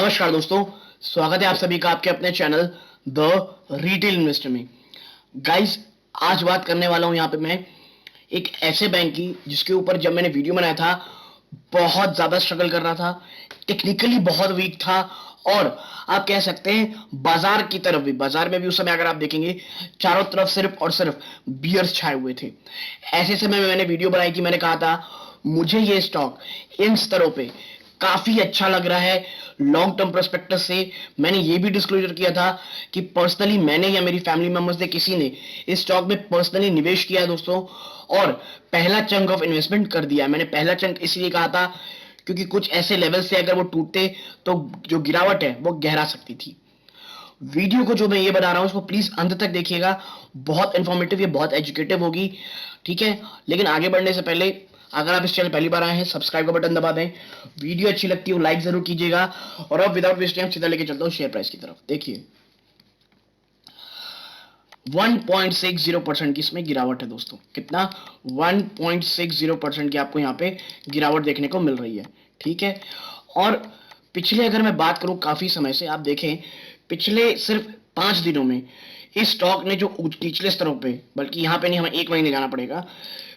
नमस्कार दोस्तों, स्वागत है आप सभी का आपके अपने चैनल द रिटेल इन्वेस्टर में। गाइस, आज बात करने वाला हूं यहाँ पे मैं एक ऐसे बैंक की जिसके ऊपर जब मैंने वीडियो बनाया था बहुत ज्यादा स्ट्रगल कर रहा था, टेक्निकली बहुत वीक था और आप कह सकते हैं बाजार की तरफ भी, बाजार में भी उस समय अगर आप देखेंगे चारों तरफ सिर्फ और सिर्फ बियर्स छाए हुए थे। ऐसे समय में मैंने वीडियो बनाई थी, मैंने कहा था मुझे ये स्टॉक इन स्तरों पे काफी अच्छा लग रहा है लॉन्ग टर्म परस्पेक्टिव से। मैंने ये भी डिस्क्लोजर किया था कि पर्सनली मैंने या मेरी फैमिली मेंबर्स ने किसी ने इस स्टॉक में पर्सनली निवेश किया है दोस्तों, और पहला चंक ऑफ इन्वेस्टमेंट कर दिया है। मैंने पहला चंक इसलिए कहा था क्योंकि कुछ ऐसे लेवल से अगर वो टूटते तो जो गिरावट है वो गहरा सकती थी। वीडियो को जो मैं ये बता रहा हूं उसको प्लीज अंत तक देखिएगा, बहुत इंफॉर्मेटिव, ये बहुत एजुकेटिव होगी, ठीक है। लेकिन आगे बढ़ने से पहले अगर आप इस चैनल पहली बार आए हैं, सब्सक्राइब का बटन दबा दें, वीडियो अच्छी लगती है लाइक जरूर कीजिएगा। और अब विदाउट वेस्ट टाइम सीधा लेके चलता हूं शेयर प्राइस की तरफ। देखिए 1.60% की इसमें गिरावट है दोस्तों। कितना? 1.60% की आपको यहाँ पे गिरावट देखने को मिल रही है, ठीक है। और पिछले अगर मैं बात करूं काफी समय से आप देखें, पिछले सिर्फ 5 दिनों में इस स्टॉक ने जो निचले स्तरों पे, बल्कि यहाँ पे नहीं, हमें 1 महीने जाना पड़ेगा,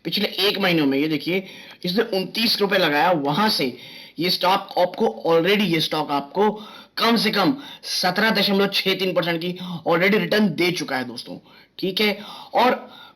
पिछले 1 महीनों में ये देखिए इसने 29 रुपए लगाया, वहां से ये स्टॉक आपको ऑलरेडी, ये स्टॉक आपको कम से कम 17.63% की ऑलरेडी रिटर्न दे चुका है दोस्तों, ठीक है। और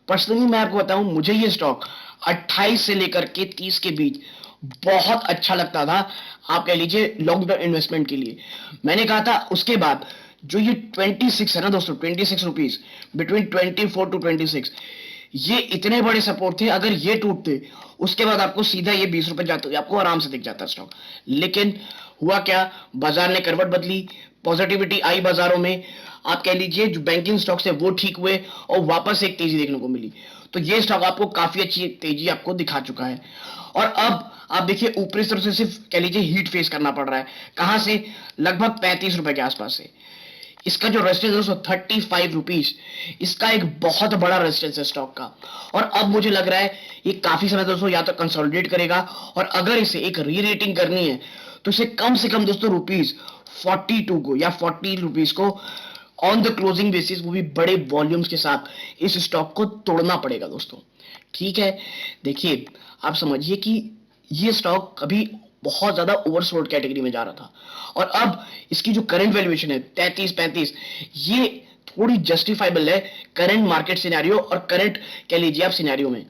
पर्सनली मैं आपको बताऊं, मुझे ये स्टॉक 28 से लेकर के 30 के बीच बहुत अच्छा लगता था, आप कह लीजिए लॉन्ग टर्म इन्वेस्टमेंट के लिए। मैंने कहा था उसके बाद जो ये 26 है ना दोस्तों, 26 रुपीज, बिटवीन 24 टू 26, ये इतने बड़े सपोर्ट थे। अगर ये टूटते उसके बाद आपको सीधा ये 20 रुपए जाते, आपको आराम से दिख जाता स्टॉक। लेकिन हुआ क्या, बाजार ने करवट बदली, पॉजिटिविटी आई बाजारों में, आप कह लीजिए जो बैंकिंग स्टॉक्स है वो ठीक हुए और वापस एक तेजी देखने को मिली। तो ये स्टॉक आपको काफी अच्छी तेजी आपको दिखा चुका है। और अब आप देखिए ऊपरी स्तर से सिर्फ कह लीजिए हीट फेस करना पड़ रहा है। कहां से? लगभग 35 रुपए के आसपास से। इसका जो रेजिस्टेंस है दोस्तों 35 रुपीज, इसका एक बहुत बड़ा रेजिस्टेंस है स्टॉक का। और अब मुझे लग रहा है ये काफी समय दोस्तों या तो कंसोलिडेट करेगा, और अगर इसे एक री रेटिंग करनी है तो इसे कम से कम दोस्तों रुपीज 42 को या 40 रुपीज को ऑन द क्लोजिंग बेसिस, वो भी बड़े वॉल्यूम्स के साथ इस स्टॉक को तोड़ना पड़ेगा दोस्तों, ठीक है। देखिए आप समझिए कि ये स्टॉक कभी बहुत ज्यादा ओवरसोल्ड कैटेगरी में जा रहा था, और अब इसकी जो करंट वैल्यूएशन है 33-35, ये थोड़ी जस्टिफाइबल है करंट मार्केट सिनेरियो और करंट कह लीजिए आप सिनेरियो में।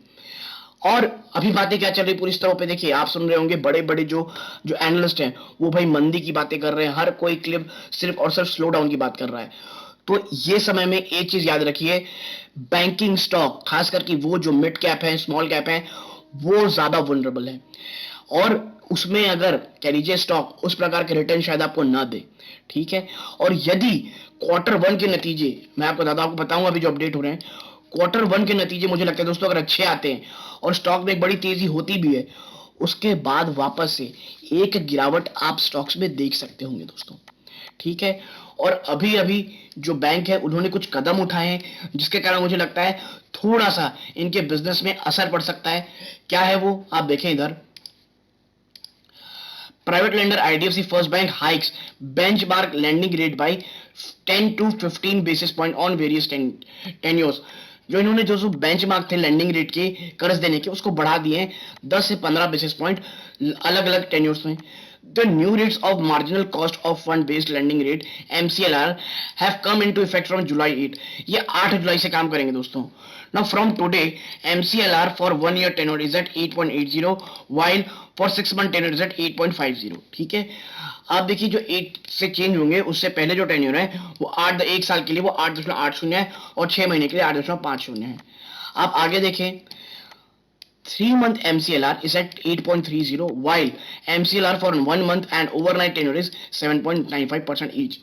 और अभी बातें क्या चल रही पूरी स्तरों पे, देखिए आप सुन रहे होंगे बड़े बड़े जो जो एनालिस्ट हैं वो भाई मंदी की बातें कर रहे हैं, हर कोई क्लिप सिर्फ और सिर्फ स्लो डाउन की बात कर रहा है। तो ये समय में एक चीज याद रखिए, बैंकिंग स्टॉक खास करके वो जो मिड कैप है, स्मॉल कैप है, वो ज्यादा वल्नरेबल है। और उसमें अगर कह लीजिए स्टॉक उस प्रकार के रिटर्न शायद आपको ना दे, ठीक है। और यदि Q1 के नतीजे, मैं आपको आपको बताऊंगा अभी जो अपडेट हो रहे हैं, Q1 के नतीजे मुझे लगता है दोस्तों अगर अच्छे आते हैं और स्टॉक में एक बड़ी तेजी होती भी है, उसके बाद वापस से एक गिरावट आप स्टॉक्स में देख सकते होंगे दोस्तों, ठीक है। और अभी अभी जो बैंक है उन्होंने कुछ कदम उठाए हैं जिसके कारण मुझे लगता है थोड़ा सा इनके बिजनेस में असर पड़ सकता है। क्या है वो, आप देखें इधर, private lender IDFC first bank hikes benchmark lending rate by 10 to 15 basis point on various tenures. जो इन्होंने जो बेंचमार्क थे लैंडिंग रेट के कर्ज देने के, उसको बढ़ा दिए 10 से 15 बेसिस पॉइंट अलग अलग टेन्योर्स में। The new rates of marginal cost of fund based lending rate MCLR have come into effect from July 8। ये 8 जुलाई से काम करेंगे दोस्तों। Now from today MCLR for 1 year tenor is at 8.80 while for 6 month tenor is at 8.50, ठीक है। आप देखिए जो 8 से चेंज होंगे उससे पहले जो टेन्योर है वो 1 साल के लिए वो 8.80 है और 6 महीने के लिए 8.50 है। आप आगे देखें, 3-month MCLR is at 8.30 while MCLR for 1 month and overnight tenure is 7.95% each.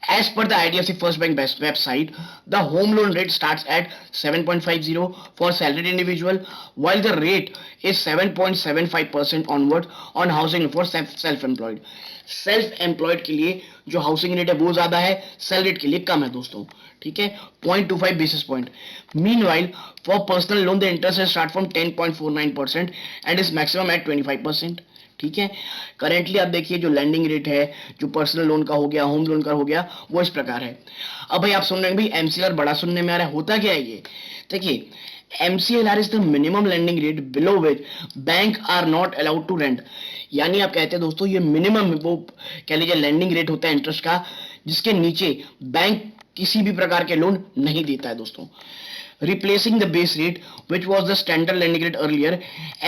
As per the IDFC First Bank website, the home loan rate starts at 7.50 for salaried individual, while the rate is 7.75% onward on housing for self-employed. Self employed के लिए जो housing rate है वो ज्यादा है, cell rate के लिए कम है दोस्तों, ठीक है, 0.25 basis point. Meanwhile for personal loan the interest start from 10.49% and is maximum at 25%, ठीक है। करेंटली आप देखिए जो लैंडिंग रेट है, जो पर्सनल लोन का हो गया, होम लोन का हो गया, वो इस प्रकार है। अब भाई आप सुन रहे हैं भाई एमसीएलआर बड़ा सुनने में आ रहा है, होता क्या है ये? देखिए, MCLR is the minimum landing rate below which bank are not allowed to rent. यानी आप कहते हैं दोस्तों ये मिनिमम वो कह लीजिए लैंडिंग रेट होता है इंटरेस्ट का, जिसके नीचे बैंक किसी भी प्रकार के लोन नहीं देता है दोस्तों। Replacing the base rate, which was the standard lending rate earlier,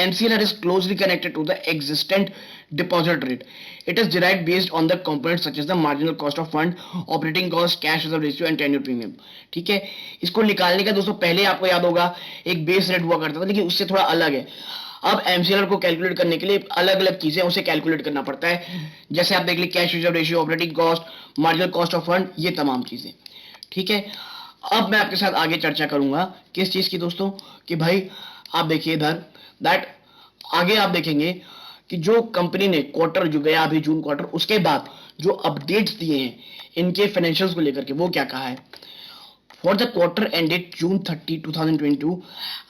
MCLR is closely connected to the existent deposit rate. It is derived based on the components such as the marginal cost of fund, operating cost, cash reserve ratio and tenure premium. ठीक है, इसको निकालने का दोस्तों पहले आपको याद होगा एक बेस रेट हुआ करता था, लेकिन उससे थोड़ा अलग है। अब एमसीएलआर को कैलकुलेट करने के लिए अलग अलग चीजें उसे कैलकुलेट करना पड़ता है, जैसे आप देख लीजिए cash reserve ratio, operating cost, marginal cost of fund, ये तमाम चीजें। ठीक है, अब मैं आपके साथ आगे चर्चा करूंगा किस चीज की दोस्तों, कि भाई आप देखिए इधर दैट आगे आप देखेंगे कि जो कंपनी ने क्वार्टर जो गया अभी जून क्वार्टर, उसके बाद जो अपडेट्स दिए हैं इनके फाइनेंशियल्स को लेकर के, वो क्या कहा है। For the quarter ended June 30, 2022,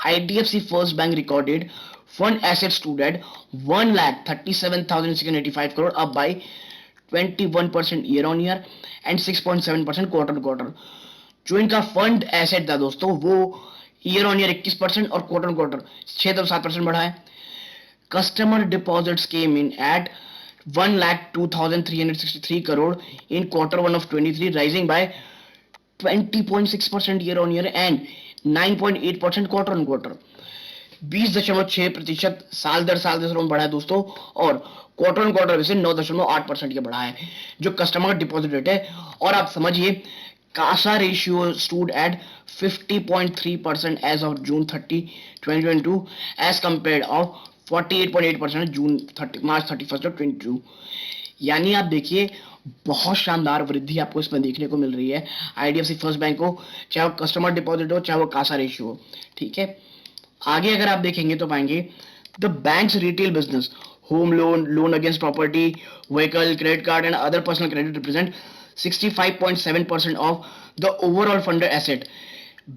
IDFC First Bank recorded fund assets stood at 1,37,685 crore, up by 21% year on year and 6.7% quarter on quarter। जो इनका फंड एसेट था दोस्तों वो ईयर ऑन ईयर 21% और क्वार्टर ऑन क्वार्टर 6.7% बढ़ा है। Customer deposits came in at 1,02,363 crore in quarter one of 23, rising by 20.6% year on year and 9.8% quarter on quarter. 20.6% साल दर साल में बढ़ा है दोस्तों, और क्वार्टर ऑन क्वार्टर से 9.8% का बढ़ा है जो कस्टमर डिपॉजिट रेट है। और आप समझिए CASA ratio stood at 50.3% as of June 30, 2022 as compared of 48.8% March 31st of 22। यानी आप देखिए बहुत शानदार वृद्धि आपको इसमें देखने को मिल रही है आईडीएफसी फर्स्ट बैंक को, चाहे वो कस्टमर डिपॉजिट हो चाहे वो कासा रेशियो हो। ठीक है, आगे अगर आप देखेंगे तो पाएंगे the banks retail business, home loan, loan against property, vehicle, credit card and other personal credit represent 65.7% of the overall funded asset.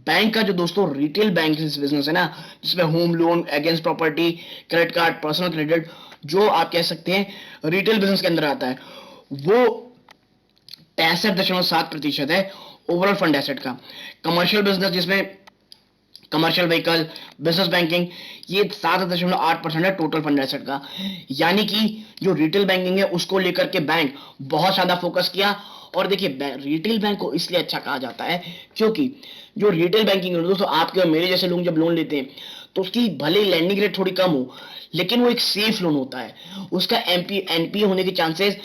Bank का जो दोस्तों रिटेल बैंक बिजनेस है ना, जिसमें home loan, against property, credit card, personal credit, जो आप कह सकते हैं रिटेल बिजनेस के अंदर आता है, वो 65.7% है ओवरऑल फंड एसेट का। कमर्शियल बिजनेस जिसमें कमर्शियल व्हीकल, बिजनेस बैंकिंग, ये 7.8% है टोटल फंड एसेट का। यानी कि जो रिटेल बैंकिंग है उसको लेकर के बैंक बहुत ज्यादा फोकस किया। और देखिए रिटेल बैंक को इसलिए अच्छा कहा जाता है क्योंकि जो रिटेल बैंकिंग है दोस्तों, आपके और मेरे जैसे लोग जब लोन लेते हैं तो उसकी भले लैंडिंग रेट थोड़ी कम हो, लेकिन वो एक सेफ लोन होता है, उसका एनपीए होने के चांसेस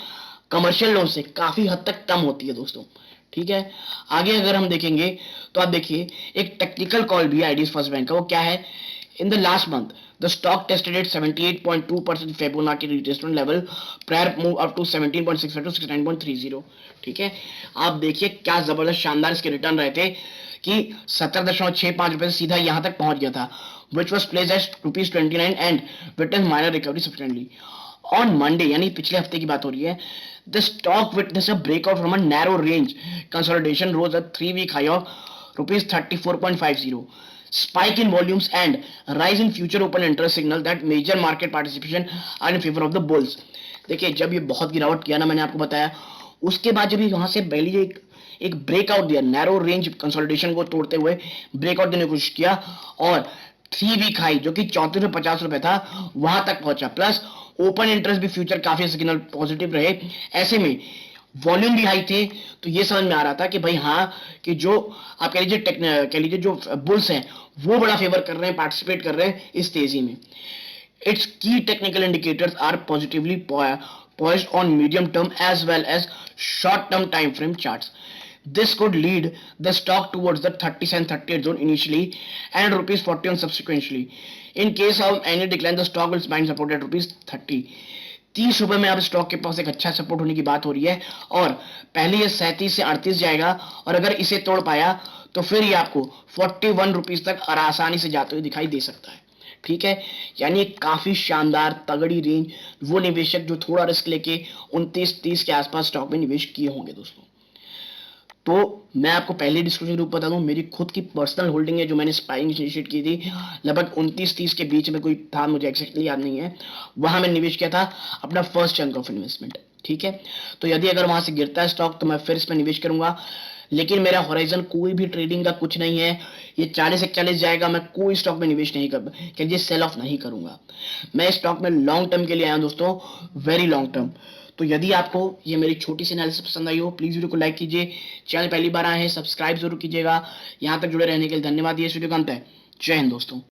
कमर्शियल लोन से काफी हद तक कम होती है दोस्तों। ठीक है, आगे अगर हम देखेंगे तो आप देखिए एक टेक्निकल कॉल भी है आईडीएफसी फर्स्ट बैंक का, वो क्या है। In the last month the stock tested at 78.2% Fibonacci retracement level, prior move up to 17.65 to 69.30। ठीक है, आप देखिए क्या जबरदस्त शानदार इसके रिटर्न रहे थे कि 17.65 रुपए से सीधा यहां तक पहुंच गया था, which was placed at ₹29 and witnessed minor recovery subsequently। On Monday यानी पिछले हफ्ते की बात हो रही है, the stock witnessed a breakout from a narrow range consolidation, rose a 3-week high of ₹34.50। Spike in volumes and rise in future open interest signal that major market participation are in favor of the bulls। देखिए जब ये बहुत गिरावट किया ना, मैंने आपको बताया, उसके बाद जब वहां से पहले एक ब्रेकआउट दिया, नैरो रेंज कंसोलिडेशन को तोड़ते हुए ब्रेकआउट देने की कोशिश किया, और 3-week हाई जो कि 34.50 रुपए था वहां तक पहुंचा, प्लस ओपन इंटरेस्ट भी फ्यूचर काफी सिग्नल पॉजिटिव रहे। ऐसे में वॉल्यूम भी हाई थे, तो ये समझ में आ रहा था कि भाई हाँ, कि जो आप कह लीजिए जो बुल्स हैं वो बड़ा फेवर कर रहे हैं, पार्टिसिपेट कर रहे हैं इस तेजी में। Its key technical indicators are positively poised on medium term as well as short term time frame charts। This could lead the stock towards the 37-38 zone initially and ₹40 on subsequently। In case of any decline, the stock will find support at ₹30। 30 रुपए में अब stock के पास एक अच्छा support होने की बात हो रही है, और पहले ये 37 से 38 जाएगा, और अगर इसे तोड़ पाया तो फिर ये आपको 41 रुपीज तक आसानी से जाते हुए दिखाई दे सकता है। ठीक है, यानी काफी शानदार तगड़ी रेंज, वो निवेशक जो थोड़ा रिस्क लेके 29-30 के आसपास स्टॉक में निवेश किए होंगे दोस्तों। तो मैं आपको पहले डिस्क्रिप्शन ग्रुप बता दूं, मेरी खुद की पर्सनल होल्डिंग है जो मैंने स्पाइंग इनिशिएट की थी, लगभग 29-30 के बीच में कोई था, मुझे एक्जैक्टली याद नहीं है। वहां मैं निवेश किया था अपना फर्स्ट चंक ऑफ इन्वेस्टमेंट। ठीक है, तो यदि अगर वहां से गिरता है स्टॉक तो मैं फिर इसमें निवेश करूंगा, लेकिन मेरा होराइजन कोई भी ट्रेडिंग का कुछ नहीं है। ये 40-41 जाएगा, मैं कोई स्टॉक में निवेश नहीं कर, कि सेल ऑफ नहीं करूंगा। मैं स्टॉक में लॉन्ग टर्म के लिए आया हूं दोस्तों, वेरी लॉन्ग टर्म। तो यदि आपको ये मेरी छोटी सी एनालिसिस पसंद आई हो, प्लीज वीडियो को लाइक कीजिए, चैनल पहली बार आए हैं सब्सक्राइब जरूर कीजिएगा। यहां तक जुड़े रहने के लिए धन्यवाद। ये वीडियो का अंत है। जय हिंद दोस्तों।